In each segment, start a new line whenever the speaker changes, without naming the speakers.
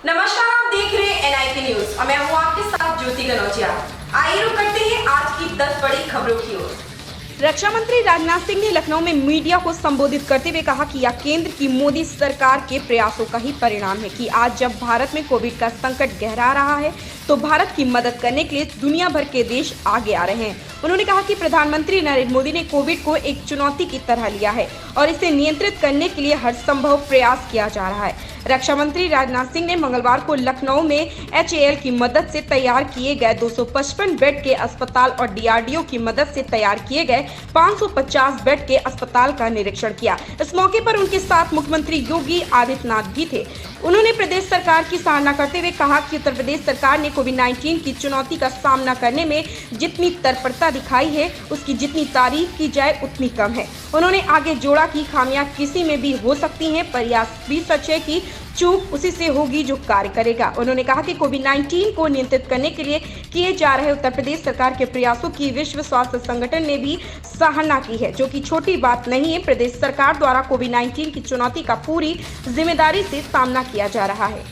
नमस्कार, आप देख रहे हैं NIK न्यूज और मैं हूं आपके साथ ज्योति कनौजिया। आइए रुक करते हैं आज की 10 बड़ी खबरों की ओर।
रक्षा मंत्री राजनाथ सिंह ने लखनऊ में मीडिया को संबोधित करते हुए कहा कि यह केंद्र की मोदी सरकार के प्रयासों का ही परिणाम है कि आज जब भारत में कोविड का संकट गहरा रहा है तो भारत की मदद करने के लिए दुनिया भर के देश आगे आ रहे हैं। उन्होंने कहा कि प्रधानमंत्री नरेंद्र मोदी ने कोविड को एक चुनौती की तरह लिया है और इसे नियंत्रित करने के लिए हर संभव प्रयास किया जा रहा है। रक्षा मंत्री राजनाथ सिंह ने मंगलवार को लखनऊ में HAL की मदद से तैयार किए गए 255 बेड के अस्पताल और DRDO की मदद से तैयार किए गए 550 बेड के अस्पताल का निरीक्षण किया। इस मौके पर उनके साथ मुख्यमंत्री योगी आदित्यनाथ भी थे। उन्होंने प्रदेश सरकार की सराहना करते हुए कहा कि उत्तर प्रदेश सरकार ने कोविड-19 की चुनौती का सामना करने में जितनी तत्परता दिखाई है उसकी जितनी तारीफ की जाए उतनी कम है। उन्होंने आगे जोड़ा कि खामियां किसी में भी हो सकती हैं, पर यह भी सच है कि चूक उसी से होगी जो कार्य करेगा। उन्होंने कहा कि कोविड-19 को नियंत्रित करने के लिए किए जा रहे उत्तर प्रदेश सरकार के प्रयासों की विश्व स्वास्थ्य संगठन ने भी सराहना की है, जो कि छोटी बात नहीं है। प्रदेश सरकार द्वारा कोविड-19 की चुनौती का पूरी जिम्मेदारी से सामना किया जा रहा है।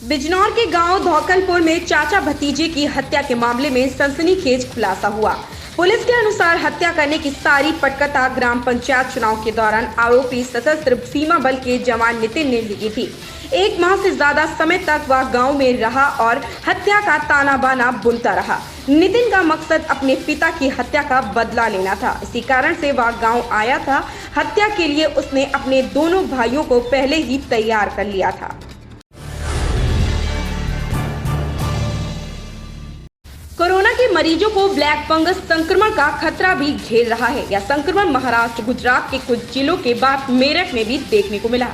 बिजनौर के गांव धौकनपुर में चाचा भतीजे की हत्या के मामले में सनसनीखेज खुलासा हुआ। पुलिस के अनुसार हत्या करने की सारी पटकथा ग्राम पंचायत चुनाव के दौरान आरोपी सशस्त्र सीमा बल के जवान नितिन ने ली थी। 1 माह से ज्यादा समय तक वह गांव में रहा और हत्या का ताना बाना बुनता रहा। नितिन का मकसद अपने पिता की हत्या का बदला लेना था। इसी कारण से वह गांव आया था। हत्या के लिए उसने अपने दोनों भाइयों को पहले ही तैयार कर लिया था। कोरोना के मरीजों को ब्लैक फंगस संक्रमण का खतरा भी घेर रहा है। यह संक्रमण महाराष्ट्र, गुजरात के कुछ जिलों के बाद मेरठ में भी देखने को मिला।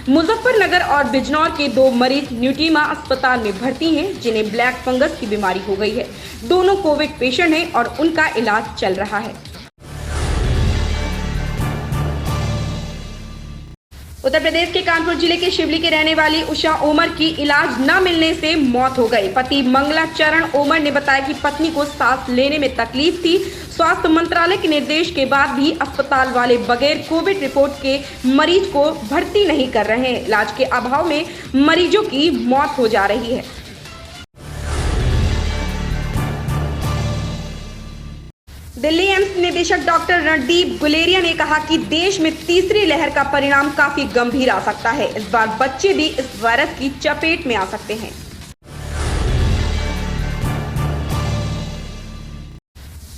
मुजफ्फरनगर और बिजनौर के 2 मरीज न्यूट्रीमा अस्पताल में भर्ती हैं, जिन्हें ब्लैक फंगस की बीमारी हो गई है। दोनों कोविड पेशेंट हैं और उनका इलाज चल रहा है। उत्तर प्रदेश के कानपुर जिले के शिवली के रहने वाली उषा ओमर की इलाज न मिलने से मौत हो गई। पति मंगला चरण ओमर ने बताया कि पत्नी को सांस लेने में तकलीफ थी। स्वास्थ्य मंत्रालय के निर्देश के बाद भी अस्पताल वाले बगैर कोविड रिपोर्ट के मरीज को भर्ती नहीं कर रहे हैं। इलाज के अभाव में मरीजों की मौत हो जा रही है। दिल्ली एम्स निदेशक डॉक्टर रणदीप गुलेरिया ने कहा कि देश में तीसरी लहर का परिणाम काफी गंभीर आ सकता है। इस बार बच्चे भी इस वायरस की चपेट में आ सकते हैं।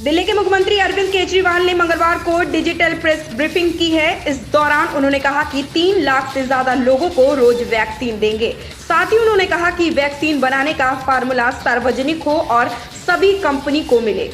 दिल्ली के मुख्यमंत्री अरविंद केजरीवाल ने मंगलवार को डिजिटल प्रेस ब्रीफिंग की है। इस दौरान उन्होंने कहा कि 3 लाख से ज्यादा लोगों को रोज वैक्सीन देंगे। साथ ही उन्होंने कहा कि वैक्सीन बनाने का फार्मूला सार्वजनिक हो और सभी कंपनी को मिले।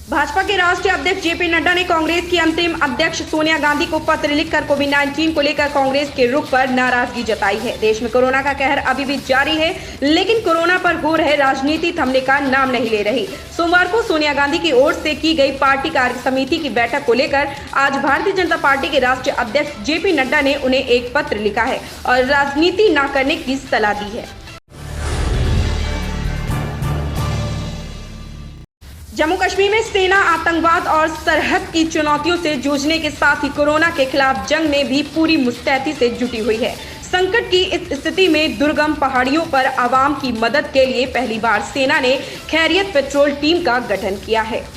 भाजपा के राष्ट्रीय अध्यक्ष JP नड्डा ने कांग्रेस की अंतरिम अध्यक्ष सोनिया गांधी को पत्र लिखकर कोविड-19 को लेकर कांग्रेस के रुख पर नाराजगी जताई है। देश में कोरोना का कहर अभी भी जारी है, लेकिन कोरोना पर हो रहे राजनीति थमने का नाम नहीं ले रही। सोमवार को सोनिया गांधी की ओर से की गई पार्टी कार्य समिति की बैठक को लेकर आज भारतीय जनता पार्टी के राष्ट्रीय अध्यक्ष JP नड्डा ने उन्हें एक पत्र लिखा है और राजनीति न करने की सलाह दी है। जम्मू कश्मीर में सेना आतंकवाद और सरहद की चुनौतियों से जूझने के साथ ही कोरोना के खिलाफ जंग में भी पूरी मुस्तैदी से जुटी हुई है। संकट की इस स्थिति में दुर्गम पहाड़ियों पर आवाम की मदद के लिए पहली बार सेना ने खैरियत पेट्रोल टीम का गठन किया है।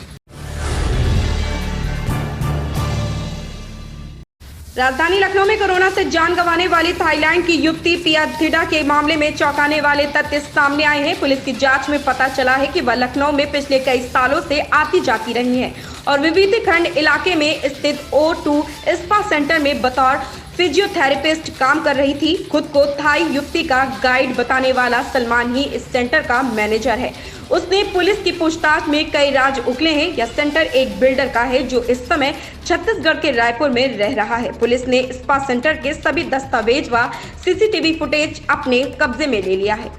राजधानी लखनऊ में कोरोना से जान गंवाने वाली थाईलैंड की युवती पिया थिडा के मामले में चौंकाने वाले तथ्य सामने आए हैं। पुलिस की जांच में पता चला है कि वह लखनऊ में पिछले कई सालों से आती जाती रही है और विभूति खंड इलाके में स्थित O2 स्पा सेंटर में बतौर फिजियोथेरेपिस्ट काम कर रही थी। खुद को थाई युवती का गाइड बताने वाला सलमान ही इस सेंटर का मैनेजर है। उसने पुलिस की पूछताछ में कई राज उगले हैं। यह सेंटर एक बिल्डर का है जो इस समय छत्तीसगढ़ के रायपुर में रह रहा है। पुलिस ने स्पा सेंटर के सभी दस्तावेज व CCTV फुटेज अपने कब्जे में ले लिया है।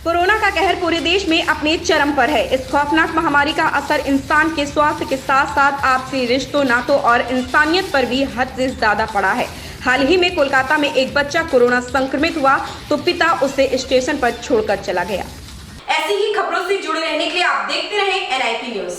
कोरोना का कहर पूरे देश में अपने चरम पर है। इस खौफनाक महामारी का असर इंसान के स्वास्थ्य के साथ साथ आपसी रिश्तों, नातों और इंसानियत पर भी हद से ज्यादा पड़ा है। हाल ही में कोलकाता में एक बच्चा कोरोना संक्रमित हुआ तो पिता उसे स्टेशन पर छोड़कर चला गया।
ऐसी ही खबरों से जुड़े रहने के लिए आप देखते रहें NIP न्यूज।